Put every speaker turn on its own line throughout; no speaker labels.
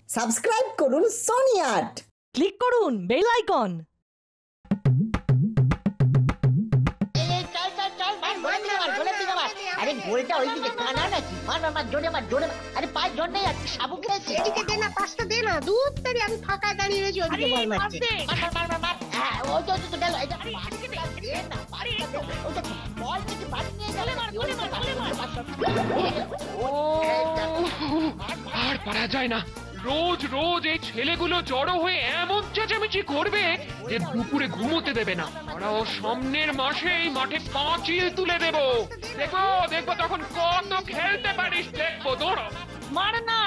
Subscribe করুন Sony আট,
click করুন বেল আইকন।
আরে গোলটা ওইদিকে কানা নাকি? মার মার মার, জোরে মার জোরে মার। আরে পাঁচ জন নেই, আর শাবুক খেয়েছে।
এদিকে দে না, পাঁচটা দে না, দুধ তারি আমি ফাঁকা দাঁড়িয়ে রয়েছি, ওদিকে বল মারছে।
মার মার মার মার মার। হ্যাঁ ওই তো তো গেল। এটা দে না, পাঁচটা দে। ওটা বল থেকে বাড়ি নিয়ে গেলে মার, গোলে মার, গোলে মার। ও
আর পারা যায় না। রোজ রোজ এই ছেলেগুলো জড়ো হয়ে এমন চেঁচামেচি করবে যে দুপুরে ঘুমোতে দেবে না। ওরাও সামনের মাসে এই মাঠে পাঁচিল তুলে দেবো। দেখো দেখবো তখন কত খেলতে পারিস, দেখবো। দৌড়ো,
মার না,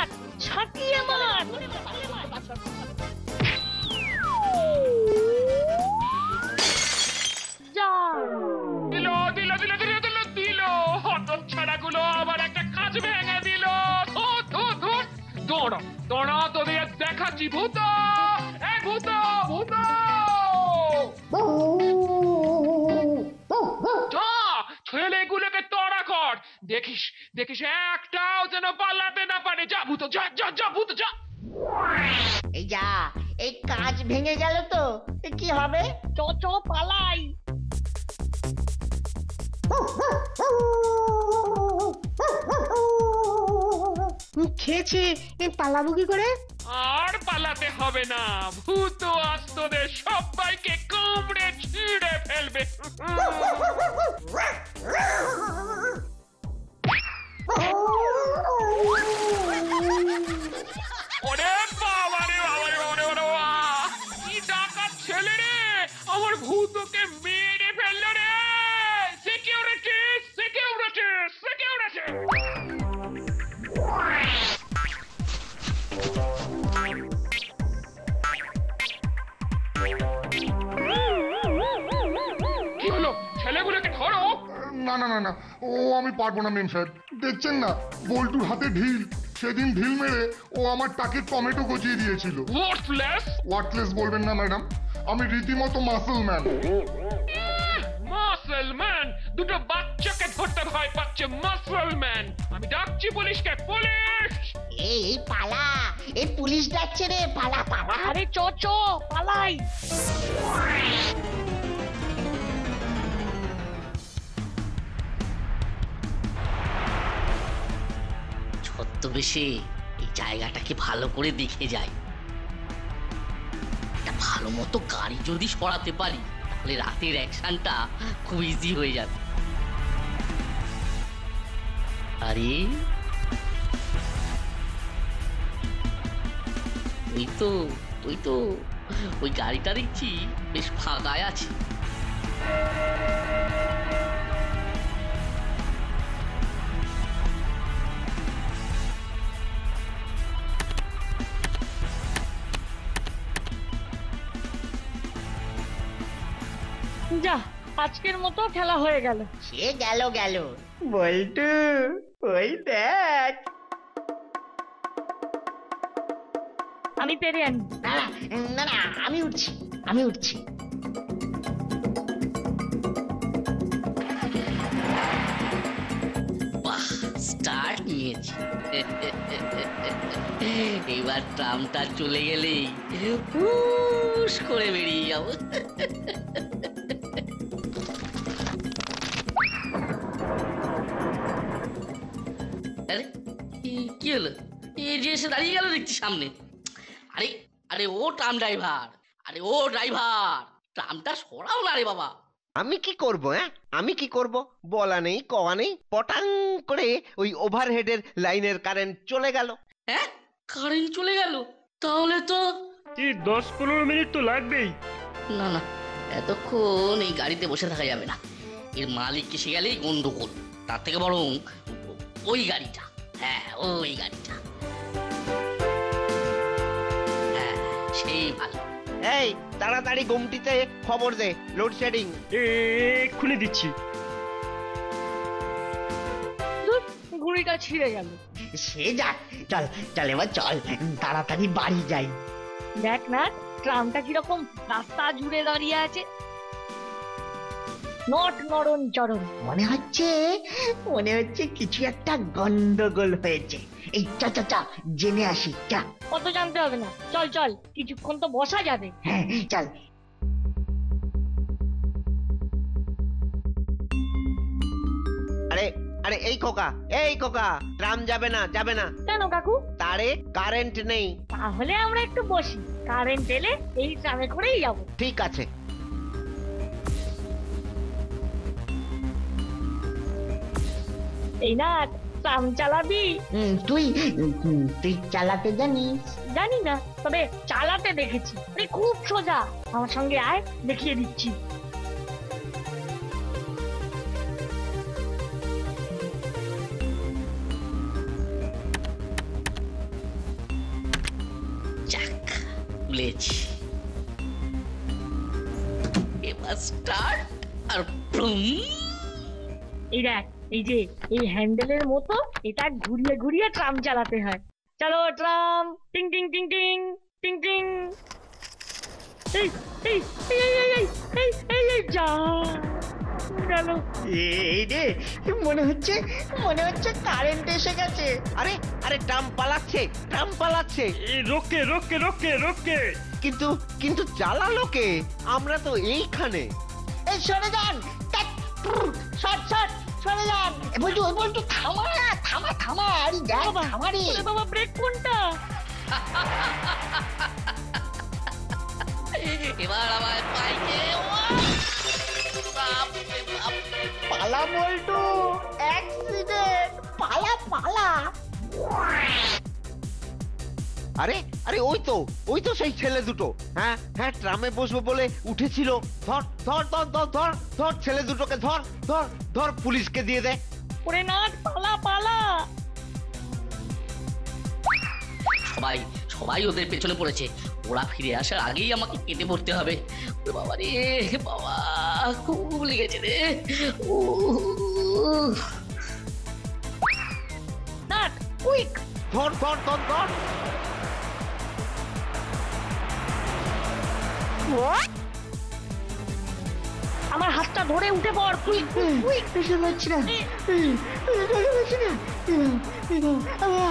ছাটিয়ে মার। যা
দিল দিল দিল দিল দিল দিল। হতচ্ছাড়াগুলো আবার একটা কাজ ভেঙে দিল। দৌড়ো দৌড়ো, তোদের দেখাচ্ছি। ভূত, এ ভূত ভূত, ছেলেগুলোকে তাড়া কর। দেখিস দেখিস একটাও যেন পালাতে না পারে। যা ভূত, যা যা যা ভূত যা।
এই যা, এই কাজ ভেঙে গেল তো কি হবে?
চ চ পালাই।
খেয়েছে, পালাবো কি করে?
আর পালাতে হবে না। ভূত আজ তোদের সবাইকে কামড়ে ছিঁড়ে ফেলবে। ওরে বাবা রে বাবা রে বাবা রে বাবা, কি ডাকাত ছেলে রে! আমার ভূতকে মেরে ফেললো রে। Security security security. কি হলো? ছেলেগুলোকে ধরো।
না না না না, ও আমি পারবো না মেম সাহেব। দেখছেন না বল্টুর হাতে ঢিল। সেদিন ঢিল মেরে ও আমার টাকে টমেটো গজিয়ে দিয়েছিল।
ওয়ার্থলেস।
ওয়ার্থলেস বলবেন না ম্যাডাম, আমি রীতিমতো মাসল ম্যান।
Muscle man? দুটো বাচ্চাকে ধরতে ভয় পাচ্ছে মাসল ম্যান। আমি ডাকছি পুলিশকে। পুলিশ!
এই পালা, এই পুলিশ ডাকছে রে, পালা পালা।
আরে চ চ পালাই।
ছদ্মবেশে এই জায়গাটাকে ভালো করে দেখে যাই। একটা ভালো মতো গাড়ি যদি সরাতে পারি তাহলে রাতের অ্যাকশনটা খুব ইজি হয়ে যাবে। আরে ওই তো ওই গাড়িটা দেখছি বেশ ফাঁকায় আছে।
যা, আজকের মতো খেলা হয়ে গেল।
সে গেল গেল। বল্টু ওই দেখ।
আমি পেরে আনি।
না না না, আমি উঠছি আমি উঠছি।
বাহ, স্টার্ট নিয়েছি। এবার ট্রামটা চলে গেলেই হুশ করে বেরিয়ে যাব। আরে কি হলো? এই যে এসে দাঁড়িয়ে গেল দেখছি সামনে। আরে আরে ও ট্রাম ড্রাইভার, আরে ও ড্রাইভার, ট্রামটা সরাও না রে বাবা।
আমি কি করব? আমি কি করব? বলা নেই কওয়া নেই, পটাং করে ওই ওভারহেডের লাইনের কারেন্ট চলে গেল।
হ্যাঁ, কারেন্ট চলে গেল? তাহলে তো
10-15 মিনিট তো লাগবেই।
না না, এতক্ষণ এই গাড়িতে বসে থাকা যাবে না। এর মালিক এসে গেলেই গন্ডগোল। তার থেকে বরং ওই গাড়িটা, হ্যাঁ ওই গাড়িটা, হ্যাঁ সেই ভালো।
এই তাড়াতাড়ি গুমটিতে খবর দে, লোডশেডিং।
এক্ষুনি দিচ্ছি।
ঘুড়িটা ছিঁড়ে গেল।
সে যাক, চল চল এবার চল, তাড়াতাড়ি বাড়ি যাই।
দেখ না ট্রামটা কিরকম রাস্তা জুড়ে দাঁড়িয়ে আছে। নট নরণ চরণ।
মনে হচ্ছে কিছু একটা গন্ডগোল হয়েছে। এই চা চা চা জেনে আসি, চা।
কত জানতে হবে না, চল চল, কিছুক্ষণ তো বসা যাবে।
হ্যাঁ চল।
আরে আরে এই খোকা, এই খোকা, ট্রাম যাবে না, যাবে না।
কেন কাকু?
তারে কারেন্ট নেই।
তাহলে আমরা একটু বসি, কারেন্ট এলে এই ট্রামে করেই যাবো।
ঠিক আছে।
এই না, ট্রাম চালাবি?
তুই তুই চালাতে জানিস?
জানি না, তবে চালাতে দেখেছি। আরে খুব সোজা, আমার সঙ্গে আয়, দেখিয়ে দিচ্ছি।
যাক, তুলেছি। এবার স্টার্ট আর ব্রুম।
এই দেখ, এই যে এই হ্যান্ডেলের মতো এটা ঘুরিয়ে ঘুরিয়ে ট্রাম চালাতে হয়। চলো ট্রাম, টিং টিং টিং টিং টিং টিং। এই এই এই এই এই এই এই এই যা গেল।
এই রে, মনে হচ্ছে কারেন্ট এসে গেছে।
আরে আরে ট্রাম পালাচ্ছে, ট্রাম পালাচ্ছে।
রোকে রোকে রোকে রোকে।
কিন্তু কিন্তু চালালো কে? আমরা তো এইখানে।
এই সরে যান, শট শট, সরে যান। বলটু থামা থামা থামা, আরে দেখ থামা রে।
ওরে বাবা, ব্রেক কোনটা?
এবার আমার পাইকে
পালা বলটু, অ্যাক্সিডেন্ট, পালা পালা।
আরে আরে ওই তো সেই ছেলে দুটো। হ্যাঁ হ্যাঁ, ট্রামে বসবো বলে উঠেছিল। ধর ধর ধর ধর ধর ধর, ছেলে দুটোকে ধর ধর ধর, পুলিশকে দিয়ে দে।
ওরে নাট, পালা পালা।
সবাই সবাই ওদের পেছনে পড়েছে। ওরা ফিরে আসার আগেই আমাকে কেটে পড়তে হবে। ওরে বাবা রে বাবা, খুব লেগেছে রে।
Nut, quick.
ধর ধর ধর ধর।
আমার হাতটা ধরে উঠে পড়, কুইক কুইক।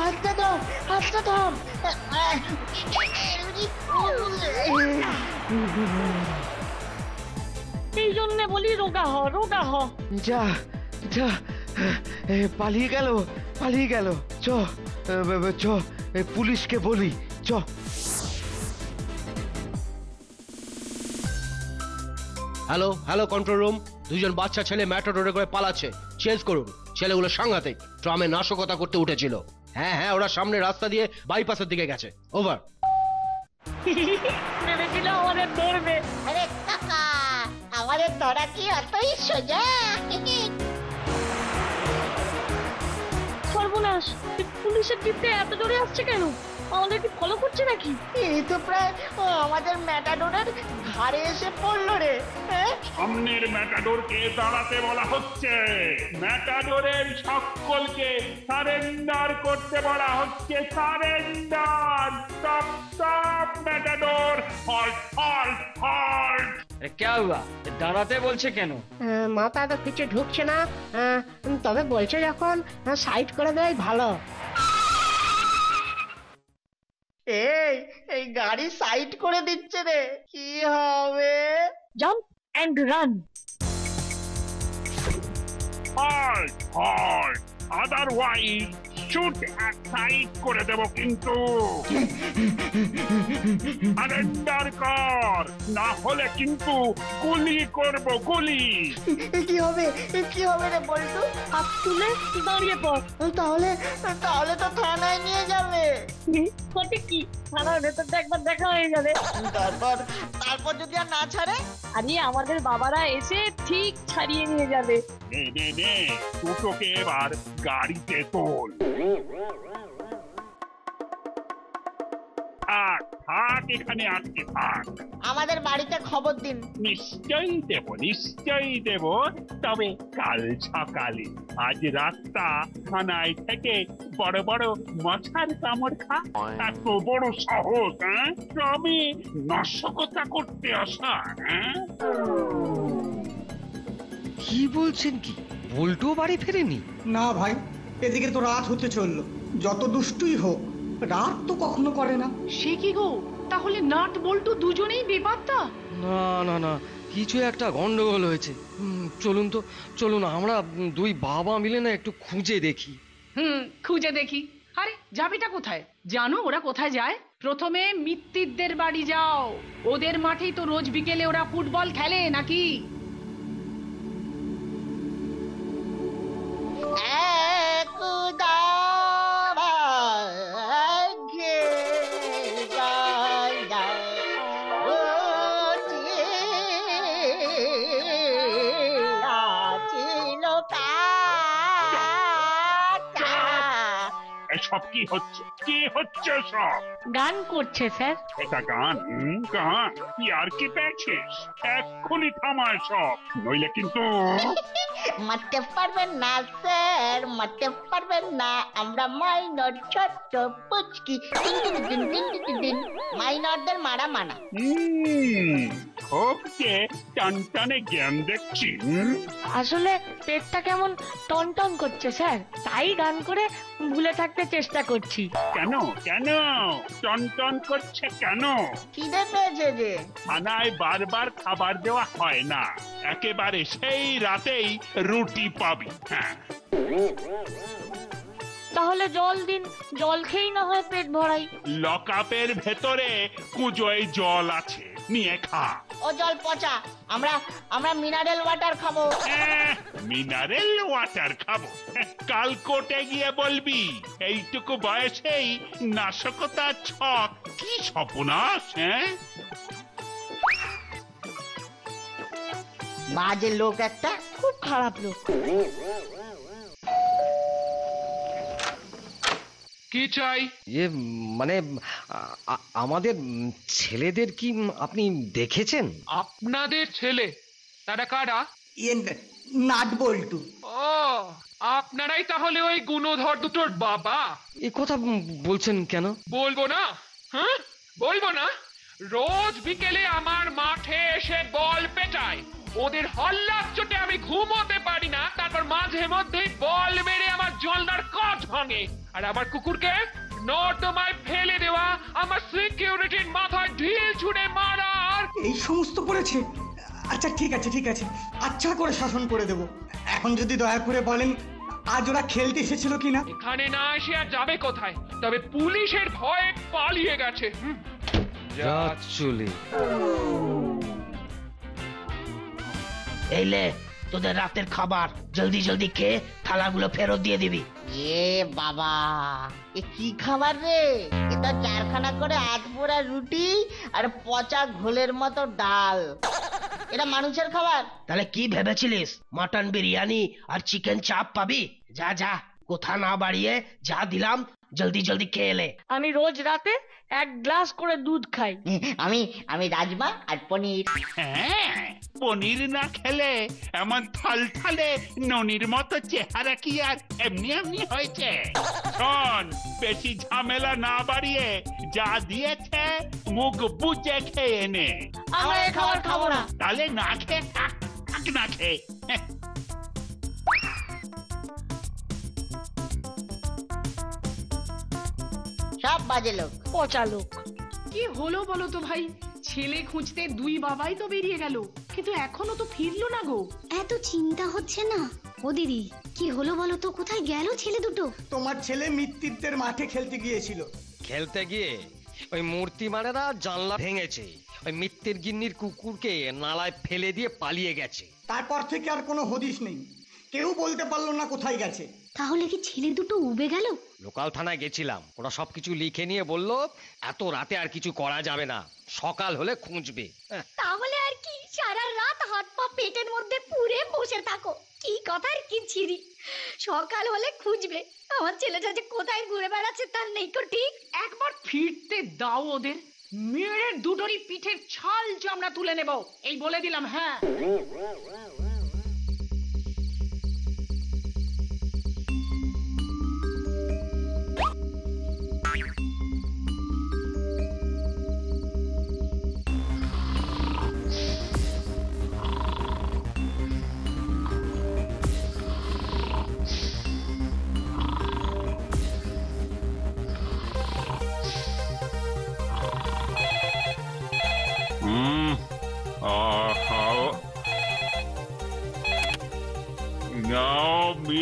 হাতটা ধর, হাতটা ধর।
এই জন্য বলি রোগা হ, রোগা হ।
যা যা, পালিয়ে গেল, পালিয়ে গেল। চ চ, পুলিশকে বলি, চ।
Hello hello, control room. দুজন বাচ্চা ছেলে ম্যাটাডোরে করে পালাচ্ছে, চেঞ্জ করুন। ছেলেগুলো সাংঘাতিক, ট্রামে নাশকতা করতে উঠেছিল। হ্যাঁ হ্যাঁ, ওরা সামনে রাস্তা দিয়ে বাইপাসের দিকে গেছে। ওভার।
ভেবেছিল আমাদের ধরবে।
আরে কাকা, আমাদের ধরা কি অতই সোজা?
সর্বনাশ, এই পুলিশের জিপটা এত জোরে আসছে কেন? আমাদের কি ফলো করছে নাকি?
এই তো প্রায় আমাদের ম্যাটাডোরের ঘাড়ে এসে পড়লো রে।
সামনের ম্যাটাডোরকে দাঁড়াতে বলা হচ্ছে। ম্যাটাডোরের সকলকে সারেন্ডার করতে বলা হচ্ছে। Surrender. Stop stop matador, halt halt halt.
क्या हुआ? দাঁড়াতে বলছে কেন?
মাথা তো কিছু ঢুকছে না, তবে বলছে যখন সাইড করে দেয় ভালো।
এই গাড়ি সাইড করে দিচ্ছে রে, কি হবে?
Jump and run.
Halt halt, otherwise shoot side করে দেব কিন্তু। সারেন্ডার কর, না হলে কিন্তু গুলি করব, গুলি।
কি হবে রে বলটু?
হাত তুলে দাঁড়িয়ে পড়।
তাহলে তো থানায় নিয়ে যাবে।
সঠিক কি, থানার ভেতরটা একবার দেখা হয়ে যাবে।
তারপর যদি আর না ছাড়ে?
আরে আমাদের বাবারা এসে ঠিক ছাড়িয়ে নিয়ে যাবে।
নে দুটোকে এবার গাড়িতে তোল। থাক এখানে, আটকে থাক।
আমাদের বাড়িতে খবর দিন।
নিশ্চয়ই দেব, তবে কাল সকালে। আজ রাতটা থানায় থেকে বড় বড় মশার কামড় খা। এত বড় সাহস, হ্যাঁ? আমি নাশকতা করতে আসা, হ্যাঁ?
কি বলছেন কি? বল্টুও বাড়ি ফেরেনি?
না ভাই, এদিকে তো রাত হতে চললো। যত দুষ্টুই হোক, রাত তো কখনো করে না।
সে কি গো, তাহলে নাট বল্টু দুজনেই বেপাত্তা?
না না না, কিছু একটা গন্ডগোল হয়েছে। চলুন তো, চলুন আমরা দুই বাবা মিলে না একটু খুঁজে দেখি।
খুঁজে দেখি। আরে যাবিটা কোথায়? জানো ওরা কোথায় যায়? প্রথমে মিত্তিরদের বাড়ি যাও। ওদের মাঠেই তো রোজ বিকেলে ওরা ফুটবল খেলে নাকি?
সব কি হচ্ছে? কি হচ্ছে সব?
গান করছে স্যার।
এটা গান? গান কি আর কি পেয়েছিস? এক্ষুনি থামায় সব, নইলে কিন্তু
মারতে পারবেন না স্যার, মারতে পারবেন না। আমরা মাইনর, ছোট্ট পুচকি, মাইনরদের মারা মানা।
খুব যে টানটানে জ্ঞান দেখছি।
আসলে পেটটা কেমন টনটন করছে স্যার, তাই গান করে ভুলে থাকতে চেষ্টা করছি।
কেন কেন টনটন করছে কেন?
খিদে পেয়েছে যে।
থানায় বারবার খাবার দেওয়া হয় না, একেবারে সেই রাতেই রুটি পাবি। হ্যাঁ,
তাহলে জল দিন, জল খেয়েই না হয় পেট ভরাই।
লকআপের ভেতরে কুজোয় জল আছে, নিয়ে খা।
ও জল পচা, আমরা মিনারেল ওয়াটার খাবো।
মিনারেল ওয়াটার খাবো? কাল কোর্টে গিয়ে বলবি এইটুকু বয়সেই নাশকতা ছক। কি সর্বনাশ!
বাজে লোক একটা,
খুব খারাপ লোক।
কি চাই?
মানে আমাদের ছেলেদের কি আপনি দেখেছেন?
আপনাদের ছেলে? তারা কারা?
নাট বল্টু।
ও, আপনারাই তাহলে ওই গুণধর দুটোর বাবা?
এই কথা বলছেন কেন?
বলবো না? হ্যাঁ, বলবো না? রোজ বিকেলে আমার মাঠে এসে বল পেটায়, ওদের হল্লার চোটে আমি ঘুমোতে পারি না, তারপর মাঝে মধ্যেই বল মেরে আমার জলদার কাঠ ভাঙে। আর আমার কুকুরকে নর্দমায় ফেলে দেওয়া, আমার সিকিউরিটির মাথায় ঢিল ছুঁড়ে মারার।
এই সমস্ত করেছে? আচ্ছা ঠিক আছে ঠিক আছে, আচ্ছা করে শাসন করে দেব। এখন যদি দয়া করে বলেন আজ ওরা খেলতে এসেছিল কিনা?
এখানে না এসে আর যাবে কোথায়? তবে পুলিশের ভয়ে পালিয়ে গেছে।
চলে
এইলে তোদের রাতের খাবার, জলদি জলদি খেয়ে থালাগুলো ফেরত দিয়ে দিবি।
এ বাবা, এ কি খাবার রে? এটা 4খানা করে 8 পোড়া রুটি আর পচা ঘোলের মতো ডাল। এটা মানুষের খাবার?
তাহলে কি ভেবেছিলিস মাটন বিরিয়ানি আর চিকেন চাপ পাবি? যা যা, কোথা না বাড়িয়ে যা দিলাম জলদি জলদি খেয়ে এলে।
আমি রোজ রাতে 1 গ্লাস করে দুধ খাই।
আমি রাজমা আর পনির।
হ্যাঁ, পনির না খেলে এমন থলথলে ননির মতো চেহারা কি আর এমনি এমনি হয়েছে? শোন, বেশি ঝামেলা না বাড়িয়ে যা দিয়েছে মুখ বুঝে খেয়ে নে।
আমরা এই খাবার খাবো না।
তাহলে না খেয়ে থাক, না খেয়ে।
সব বাজে লোক,
পচা লোক।
কি হলো বলো তো ভাই? ছেলে খুঁজতে দুই বাবাই তো বেরিয়ে গেল, কিন্তু এখনো তো ফিরলো না গো।
এত চিন্তা হচ্ছে না? ও দিদি, কি হলো বলো তো, কোথায় গেল ছেলে দুটো?
তোমার ছেলে মিত্তিরদের মাঠে খেলতে গিয়েছিল।
খেলতে গিয়ে ওই মূর্তি মানেরা জানলা ভেঙেছে, ওই মিত্তির গিন্নির কুকুরকে নালায় ফেলে দিয়ে পালিয়ে গেছে।
তারপর থেকে আর কোনো হদিশ নেই, কেউ বলতে পারলো না কোথায় গেছে।
তাহলে কি ছেলে দুটো উবে গেল?
লোকাল থানায় গেছিলাম, ওরা সবকিছু লিখে নিয়ে বলল এত রাতে আর কিছু করা যাবে না, সকাল হলে খুঁজবে।
তাহলে আর কি, সারা রাত হাত পা পেটের মধ্যে পুরে বসে থাকো। কি কথার কি ছিরি, সকাল হলে খুঁজবে। আমার ছেলেটা যে কোথায় ঘুরে বেড়াচ্ছে তার নেই তো ঠিক।
একবার ফিরতে দাও ওদের, মেয়ের দুটোরই পিঠের ছাল চামড়া তুলে নেব, এই বলে দিলাম। হ্যাঁ,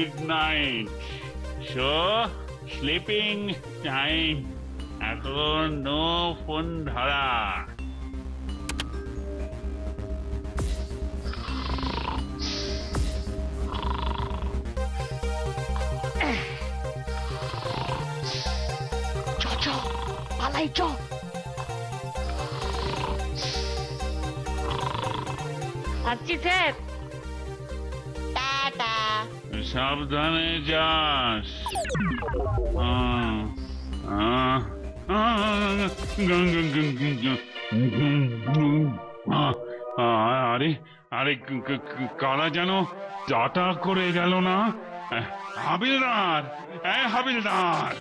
good night. So sleeping time. এখন নো ফোন ধরা।
পালাই চ। আসছি স্যার।
টাটা।
সাবধানে যাস। আরে আরে কারা যেন যাতা করে গেল না? হাবিলদার, হাবিলদার।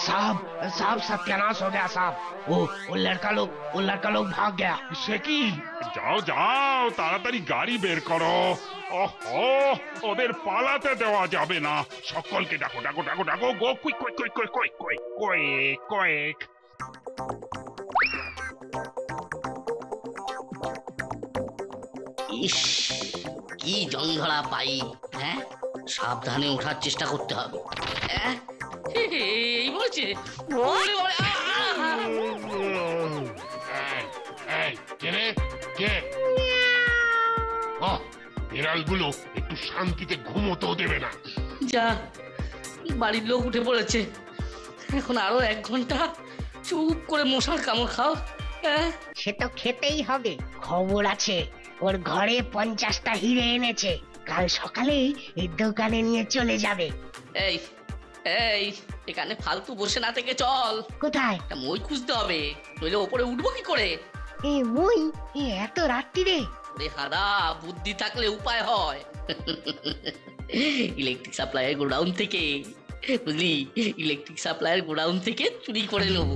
साहब साहब सत्यानाश हो गया साहब। वो लड़का लोग भाग गया।
সে কি? যাও যাও, তাড়াতাড়ি গাড়ি বের করো। ওহো, ওদের পালাতে দেওয়া যাবে না। সকলকে ডাকো ডাকো ডাকো ডাকো। Go quick quick quick quick quick quick quick quick.
ইস, কি জংধরা পাইপ। হ্যাঁ, সাবধানে ওঠার চেষ্টা করতে হবে। হ্যাঁ, এই বলছে। ওরে বাবা,
বিড়ালগুলো একটু শান্তিতে ঘুমোতেও দেবে না।
যা, বাড়ির লোক উঠে পড়েছে। এখন আরো 1 ঘন্টা চুপ করে মশার কামড় খাও। হ্যাঁ,
সে তো খেতেই হবে। খবর আছে, ওর ঘরে 50টা হিরে এনেছে। কাল সকালেই এই দোকানে নিয়ে চলে যাবে।
এই এই, এখানে ফালতু বসে না থেকে চল।
কোথায়?
একটা মই খুঁজতে হবে, নইলে ওপরে উঠবো কি করে?
এই মই এত রাত্রিরে?
রে হাদা, বুদ্ধি থাকলে উপায় হয়। ইলেকট্রিক সাপ্লাইয়ের গোডাউন থেকে, বুঝলি, ইলেকট্রিক সাপ্লাইয়ের গোডাউন থেকে চুরি করে নেবো।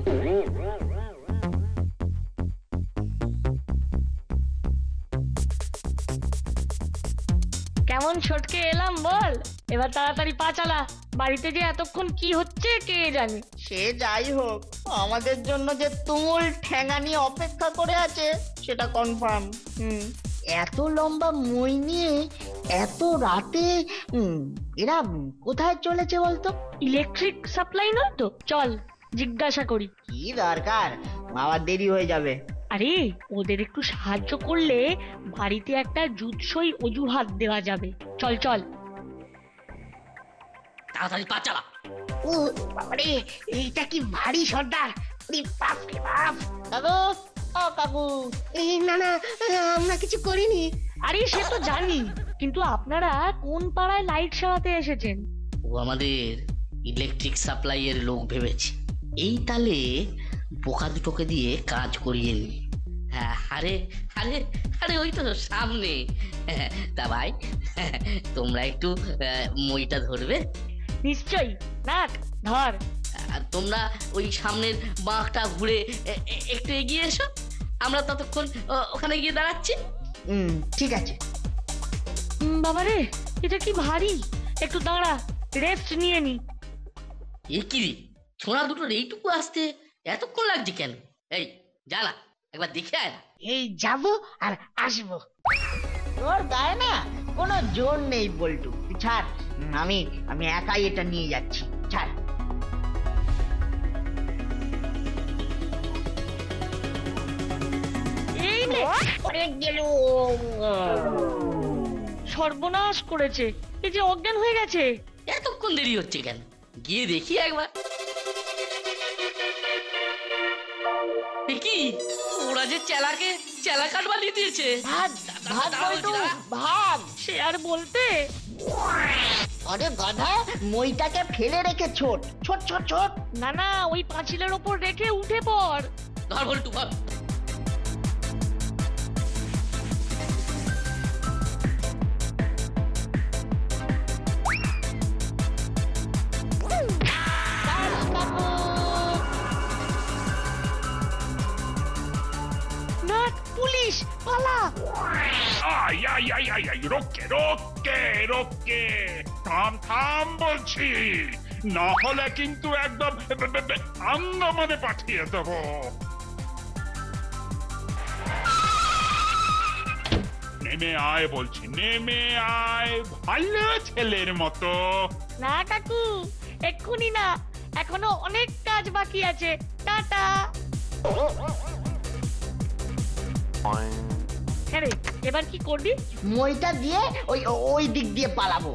কেমন ছটকে এলাম বল? এবার তাড়াতাড়ি পা চালা। বাড়িতে যে এতক্ষণ কি হচ্ছে কে জানে।
সে যাই হোক, আমাদের জন্য যে তুমুল ঠ্যাঙা নিয়ে অপেক্ষা করে আছে সেটা কনফার্ম। এত লম্বা মই নিয়ে এত রাতে এরা কোথায় চলেছে বলতো?
ইলেকট্রিক সাপ্লাই নয় তো? চল জিজ্ঞাসা করি।
কি দরকার, আবার দেরি হয়ে যাবে।
আরে, ওদের একটু সাহায্য করলে বাড়িতে একটা জুৎসই অজুহাত দেওয়া যাবে। চল চল,
তাড়াতাড়ি পা চালা।
ও বাবারে, এইটা কি ভারী সর্দার! বাপ রে বাপ! কাকু, ও কাকু, এই না না, আমরা কিছু করিনি।
আরে সে তো জানি, কিন্তু আপনারা কোন পাড়ায় লাইট সারাতে এসেছেন?
ও আমাদের ইলেকট্রিক সাপ্লাইয়ের লোক ভেবেছে। এই তালে বোকা দুটোকে দিয়ে কাজ করিয়ে নি। হ্যাঁ, আরে আরে আরে, ওই তো সামনে। তা ভাই, তোমরা একটু মইটা ধরবে?
নিশ্চয়ই, নাক ধর।
তোমরা ওই সামনের বাঁকটা ঘুরে একটু এগিয়ে এসো, আমরা ততক্ষণ ওখানে গিয়ে দাঁড়াচ্ছি।
ঠিক আছে।
বাবারে, এটা কি ভারী! একটু দাঁড়া, রেস্ট নিয়ে নি।
এ কি রে, ছোঁড়া দুটোর এইটুকু আসতে এতক্ষণ লাগছে কেন? এই জানা, একবার দেখে আয় না।
এই যাবো আর আসবো। তোর গায়ে না কোনো জোর নেই বল্টু। ছাড়, আমি একাই এটা নিয়ে যাচ্ছি। ছাড়।
এই নে, সর্বনাশ করেছে। এই যে অজ্ঞান হয়ে গেছে।
এতক্ষণ দেরি হচ্ছে কেন? গিয়ে দেখি একবার। কি, ওরা যে চেলা কাঠ বানিয়ে দিয়েছে।
ভাগ!
সে আর বলতে।
আরে গাধা, মইটাকে ফেলে রেখে ছোট ছোট ছোট ছোট।
না না, ওই পাঁচিলের ওপর রেখে উঠে পড়।
ধর বল্টু, ধর।
পুলিশ, পালা!
রোকে, থাম বলছি, না হলে কিন্তু একদম আন্দামানে পাঠিয়ে দেবো। নেমে আয় বলছি, নেমে আয় ভালো ছেলের মতো।
না কাকু, এক্ষুনি না, এখনো অনেক কাজ বাকি আছে। টাটা। হ্যাঁ রে, এবার কি করবি?
মইটা দিয়ে ওই ওই দিক দিয়ে পালাবো।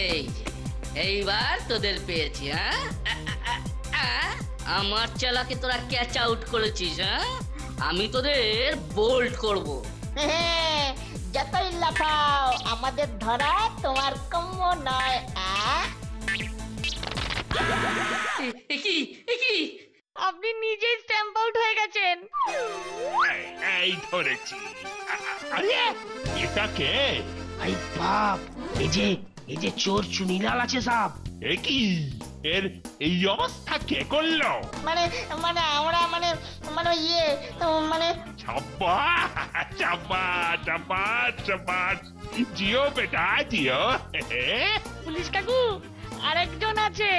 এই যে এইবার তোদের পেয়েছি। আমার চালাকে তোরা ক্যাচ আউট করেছিস। আমি তোদের বোল্ড করব।
যতই লাফাও আমাদের ধরা তোমার কম্য নয়।
আপনি নিজেই স্ট্যাম্প আউট হয়ে গেছেন।
এই ধরেছি। আরে এটা কে?
এই বাপ, এই যে চোর চুনিলাল আছে সাব।
এ কি এর এই অবস্থা কে করলো?
মানে মানে আমরা মানে মানে ইয়ে মানে
জিও বেটা জিও।
পুলিশ কাকু, আরেকজন আছে,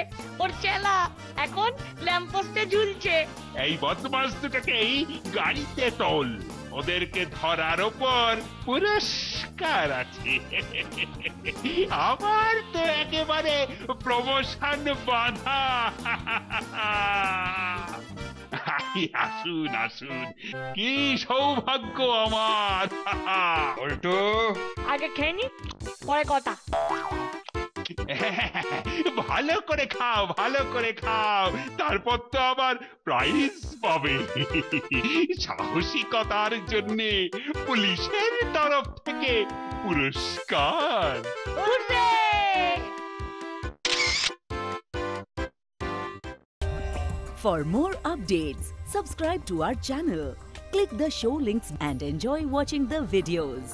ওর চেলা, এখন ল্যাম্পপোস্টে ঝুলছে।
এই বদমাস দুটোকেই গাড়িতে তোল, ওদেরকে ধরার ওপর পুরস্কার আছে। আমার তো একেবারে প্রমোশন বাঁধা। আসুন আসুন, কি সৌভাগ্য আমার।
উল্টো
আগে খেয়ে নি, পরে কথা।
ভালো করে খাও, ভালো করে খাও, তারপর তো আবার প্রাইজ পাবে। সাহসিকতার জন্য পুলিশের তরফ থেকে পুরস্কার।
For more updates, subscribe to our channel, click the show links and enjoy watching the videos.